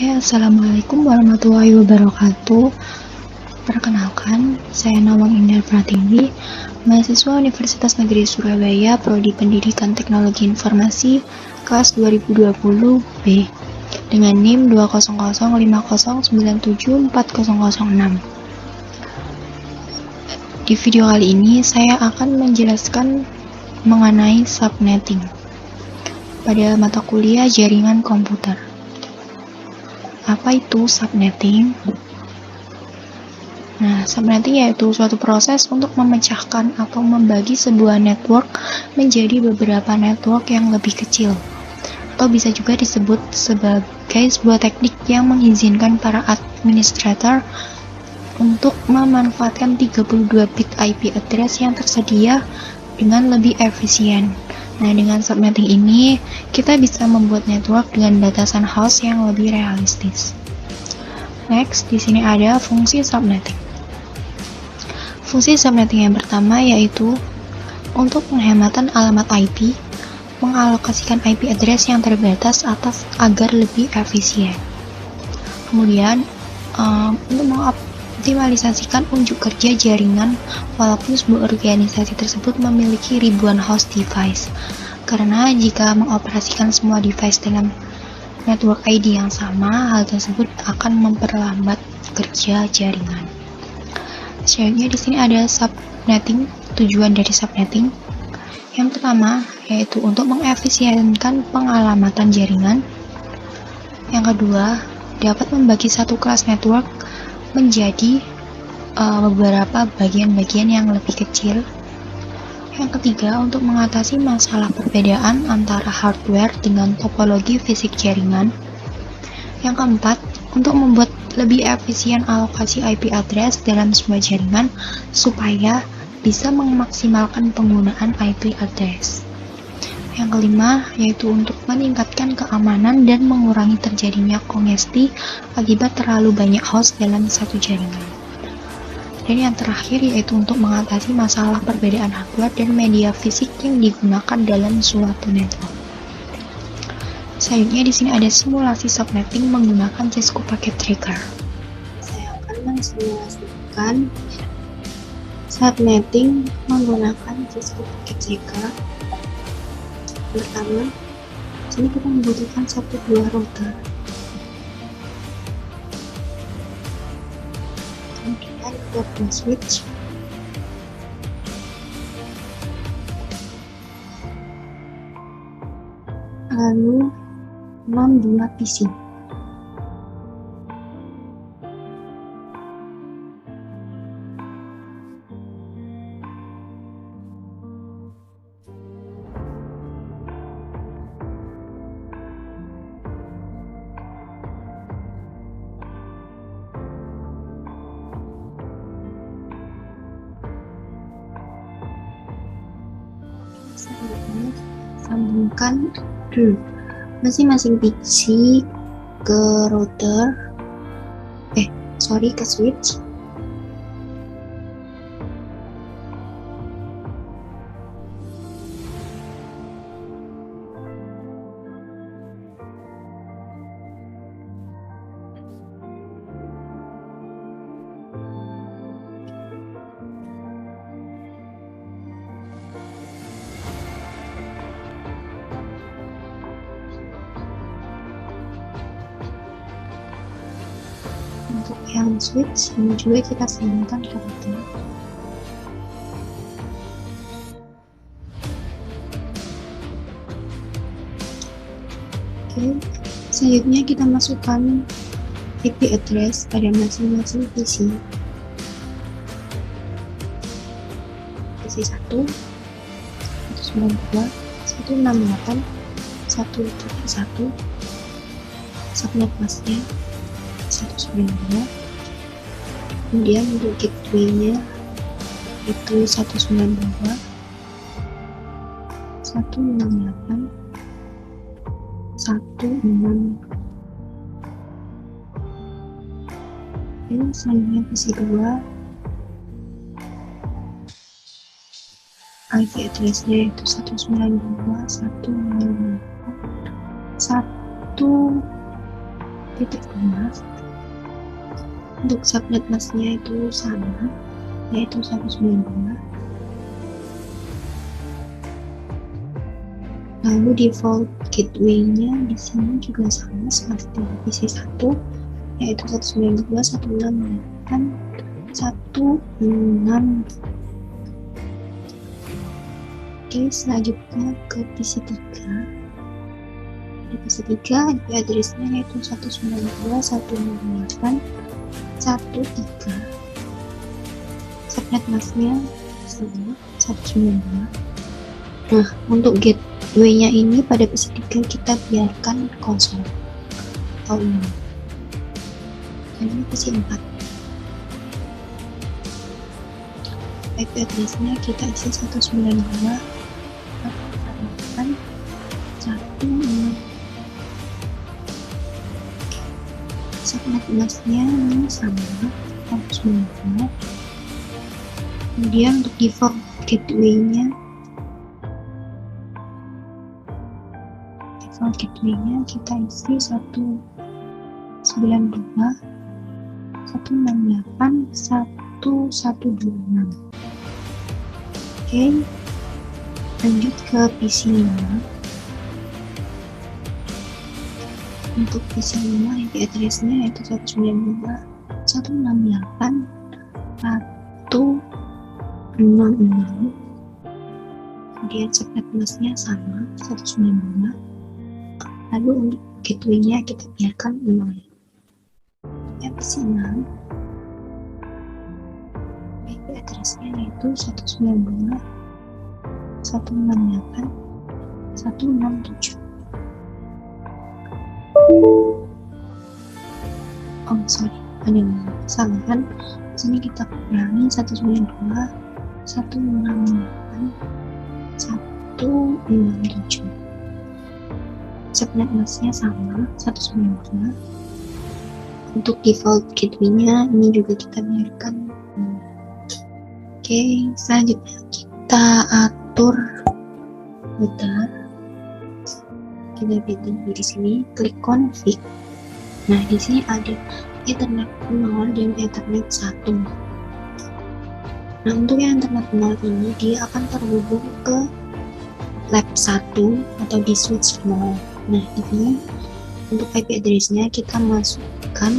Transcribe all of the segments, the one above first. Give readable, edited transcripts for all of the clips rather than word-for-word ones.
Assalamualaikum warahmatullahi wabarakatuh. Perkenalkan, saya Nawang Indah Pratiwi, mahasiswa Universitas Negeri Surabaya, Prodi Pendidikan Teknologi Informasi, kelas 2020B, dengan NIM 20050974006. Di video kali ini, saya akan menjelaskan mengenai subnetting pada mata kuliah jaringan komputer. Apa itu subnetting? Nah, subnetting yaitu suatu proses untuk memecahkan atau membagi sebuah network menjadi beberapa network yang lebih kecil, atau bisa juga disebut sebagai sebuah teknik yang mengizinkan para administrator untuk memanfaatkan 32 bit IP address yang tersedia dengan lebih efisien. Nah, dengan subnetting ini, kita bisa membuat network dengan batasan host yang lebih realistis. Next, di sini ada fungsi subnetting. Fungsi subnetting yang pertama yaitu untuk penghematan alamat IP, mengalokasikan IP address yang terbatas agar lebih efisien. Kemudian, untuk mengoptimalisasikan unjuk kerja jaringan walaupun sebuah organisasi tersebut memiliki ribuan host device, karena jika mengoperasikan semua device dalam network ID yang sama, hal tersebut akan memperlambat kerja jaringan. Selanjutnya di sini ada subnetting. Tujuan dari subnetting yang pertama yaitu untuk mengefisienkan pengalamatan jaringan. Yang kedua, dapat membagi satu kelas network menjadi beberapa bagian-bagian yang lebih kecil. Yang ketiga, untuk mengatasi masalah perbedaan antara hardware dengan topologi fisik jaringan. Yang keempat, untuk membuat lebih efisien alokasi IP address dalam sebuah jaringan supaya bisa memaksimalkan penggunaan IP address. Yang kelima, yaitu untuk meningkatkan keamanan dan mengurangi terjadinya kongesti akibat terlalu banyak host dalam satu jaringan. Dan yang terakhir yaitu untuk mengatasi masalah perbedaan hardware dan media fisik yang digunakan dalam suatu network. Selanjutnya di sini ada simulasi subnetting menggunakan Cisco Packet Tracker. Saya akan mensimulasikan subnetting menggunakan Cisco Packet Tracker. Pertama, sini kita membutuhkan satu buah router. Kemudian dua buah switch. Lalu 6 buah PC. Selanjutnya, sambungkan masing-masing PC ke ke switch. Untuk yang switch ini juga kita sambungkan ke router. Oke, selanjutnya kita masukkan IP address pada masing-masing PC. PC 1 192 168 171, subnet masknya 192. Kemudian untuk gateway-nya itu 192 168 16. Dan selanjutnya PC 2, IP address-nya itu 192 168 1 1.5. Untuk subnet masknya itu sama, yaitu 192. Lalu default gateway-nya di sini juga sama seperti di PC1, yaitu 192.168.1.6. Oke, selanjutnya ke PC3. Di PC3 IP address-nya yaitu 192.168.1.3. Subnet masknya sama 192. Nah, untuk gateway-nya ini pada PC3 kita biarkan kosong atau ini. Ini PC4. IP address-nya kita isi 192.168.1.6. Subnet masknya ini sama 192. Kemudian untuk default gateway-nya kita isi 192.168.1.26. Oke, lanjut ke PC5. Untuk PC5 IP address-nya yaitu 192.168.1.66. Kemudian subnet masknya sama 192. Lalu untuk gateway-nya kita biarkan 0. Ya, PC6 IP address-nya yaitu 192.168.167. Oh sorry, ada yang salah kan? Sini kita kurangi 192.168.167. Subnet masknya sama 192. Untuk default gateway-nya ini juga kita biarkan. Oke, selanjutnya kita atur. Bentar, kita pilih di sini, klik config. Nah, di sini ada Ethernet 0 dan Ethernet 1. Nah, untuk yang Ethernet 0 ini dia akan terhubung ke lab 1 atau di switch 0. Nah, di sini untuk IP address-nya kita masukkan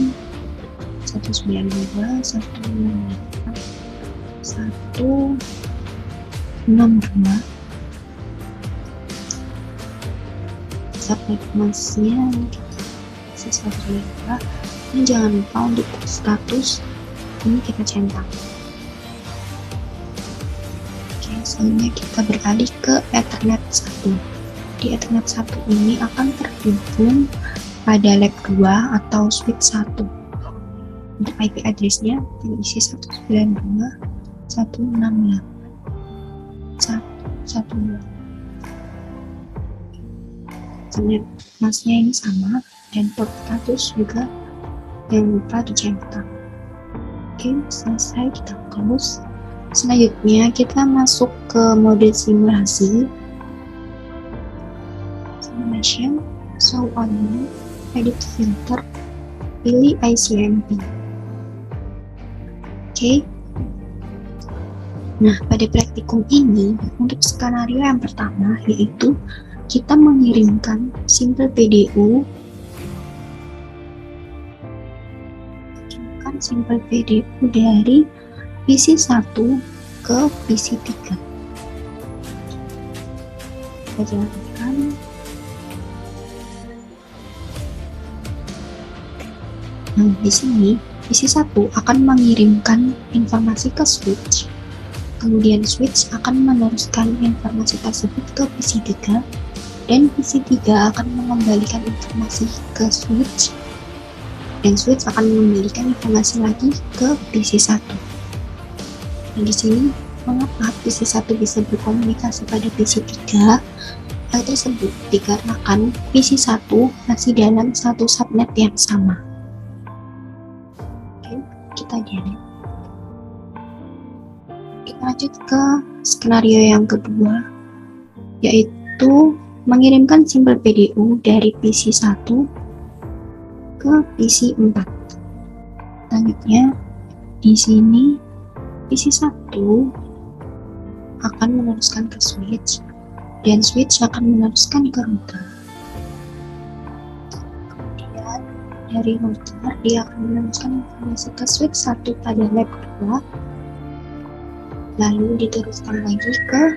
192.168.1.62. Subnet masknya 192. Ini jangan lupa untuk status ini kita centang. Oke, selanjutnya kita beralih ke Ethernet 1. Di Ethernet 1 ini akan terhubung pada lab 2 atau switch 1. Untuk IP address-nya diisi 192.168.1.12. Subnet masknya ini sama dan port status juga jangan lupa dicentang. Oke, selesai, kita close. Selanjutnya kita masuk ke mode simulasi. Simulation, show only, edit filter, pilih ICMP. Oke. Nah, pada praktikum ini untuk skenario yang pertama yaitu kita mengirimkan simple PDU dari PC1 ke PC3. Kita jalankan. Nah, di sini PC1 akan mengirimkan informasi ke switch. Kemudian switch akan meneruskan informasi tersebut ke PC3 dan PC3 akan mengembalikan informasi ke switch dan switch akan mengembalikan informasi lagi ke PC1. Nah, di sini mengapa PC1 bisa berkomunikasi pada PC3? Hal tersebut dikarenakan PC1 masih dalam satu subnet yang sama. Oke, kita lihat. Kita lanjut ke skenario yang kedua, yaitu mengirimkan simple PDU dari PC1 ke ke PC 4. Selanjutnya di sini PC 1 akan meneruskan ke switch dan switch akan meneruskan ke router. Kemudian dari router dia akan meneruskan informasi ke switch 1 pada lab 2, lalu diteruskan lagi ke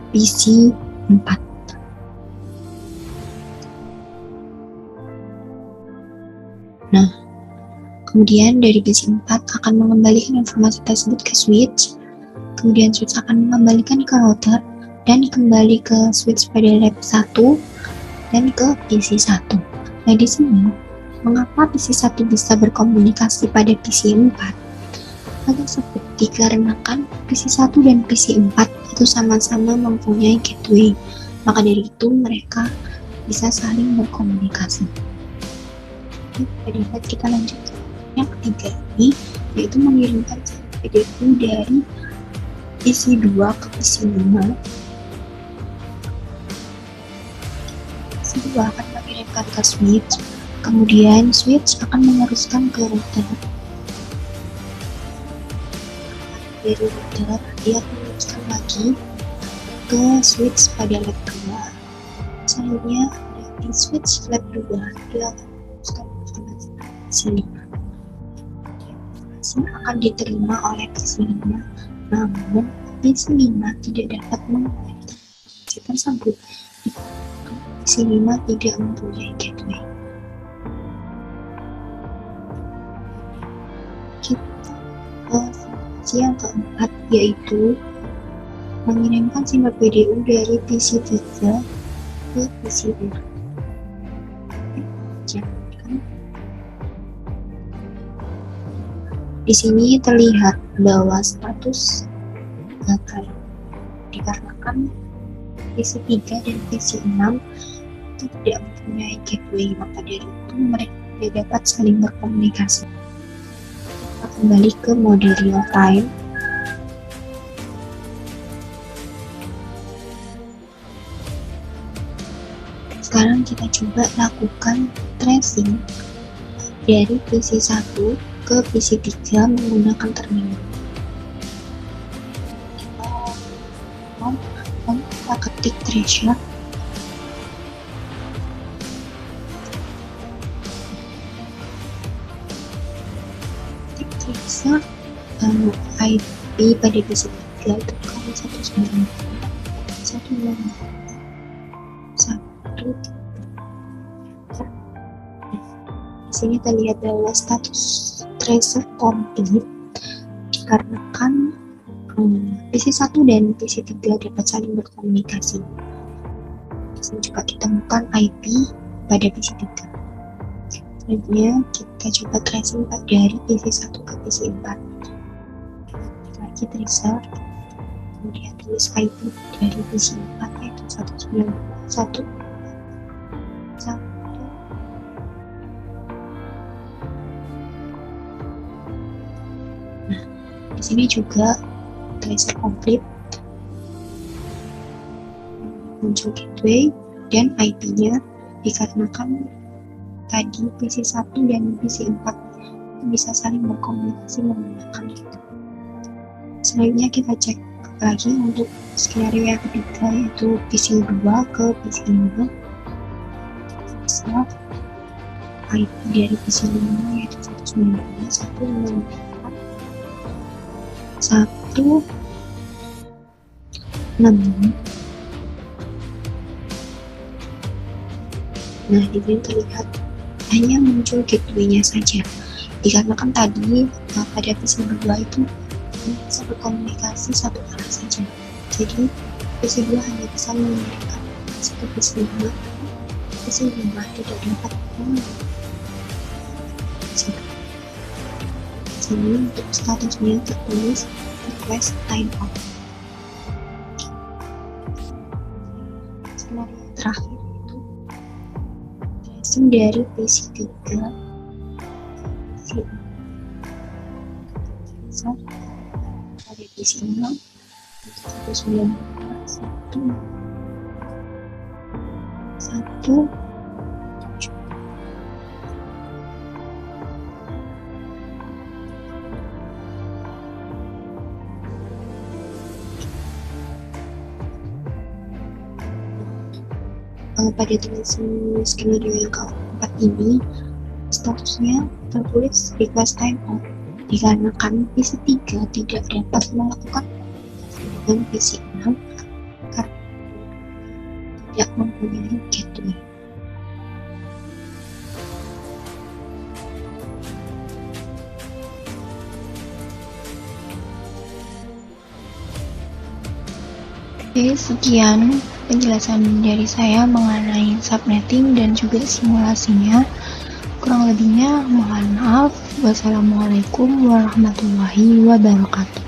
PC 4. Nah, kemudian dari PC 4 akan mengembalikan informasi tersebut ke switch, kemudian switch akan mengembalikan ke router dan kembali ke switch pada lab 1 dan ke PC 1. Nah, di sini mengapa PC 1 bisa berkomunikasi pada PC 4? Hal tersebut dikarenakan PC 1 dan PC 4 itu sama-sama mempunyai gateway, maka dari itu mereka bisa saling berkomunikasi. Oke, kita lanjut ke yang ketiga ini, yaitu mengirimkan PDU dari PC 2 ke PC 5. PC 2 akan mengirimkan ke switch, kemudian switch akan meneruskan ke router. Dari router dia akan meneruskan lagi ke switch pada lab 2. Selanjutnya di switch lab 2 dia akan meneruskan informasi PC 5. Informasi akan diterima oleh PC 5, namun PC 5 tidak dapat mengenai informasi tersebut. PC 5 tidak mempunyai gateway. Kita ke fungsi yang keempat, yaitu mengirimkan simbol PDU dari PC 3 ke PC 4. Di sini terlihat bahwa status gagal dikarenakan PC 3 dan PC 6 itu tidak mempunyai gateway, maka dari itu mereka tidak dapat saling berkomunikasi. Kita kembali ke mode real time. Sekarang kita coba lakukan tracing dari PC 1 ke PC 3 menggunakan terminal. Kita ketik tracer, IP pada PC 3 itu kan 192.168.1. Di sini terlihat bahwa status tracer komplit dikarenakan PC 1 dan PC 3 dapat saling berkomunikasi. Di sini juga ditemukan IP pada PC 3. Selanjutnya kita coba tracing dari PC 1 ke PC 4. Lagi tracer, kemudian tulis IP dari PC 4 yaitu 192.1. Nah, di sini juga tracer komplit, muncul gateway dan IP-nya dikarenakan tadi PC 1 dan PC 4 bisa saling berkomunikasi menggunakan itu. Selanjutnya kita cek lagi untuk skenario yang ketiga, yaitu PC 2 ke PC 5. Bisa IP dari PC 5 yaitu 192.168.1. Nah, di sini terlihat hanya muncul gateway-nya saja, dikarenakan tadi pada PC 2 itu bisa berkomunikasi satu arah saja. Jadi PC 2 hanya bisa mengirimkan informasi ke PC 5, PC 5 tidak dapat di sini untuk statusnya tertulis request time off. Skenario terakhir itu tracing dari PC 3 PC 4 pada PC 6 192.168.1. pada skenario yang keempat ini, statusnya tertulis request time off dikarenakan PC 3 tidak dapat melakukan dengan PC 6 karena tidak mempunyai gateway. Oke, sekian penjelasan dari saya mengenai subnetting dan juga simulasinya. Kurang lebihnya mohon maaf. Wassalamualaikum warahmatullahi wabarakatuh.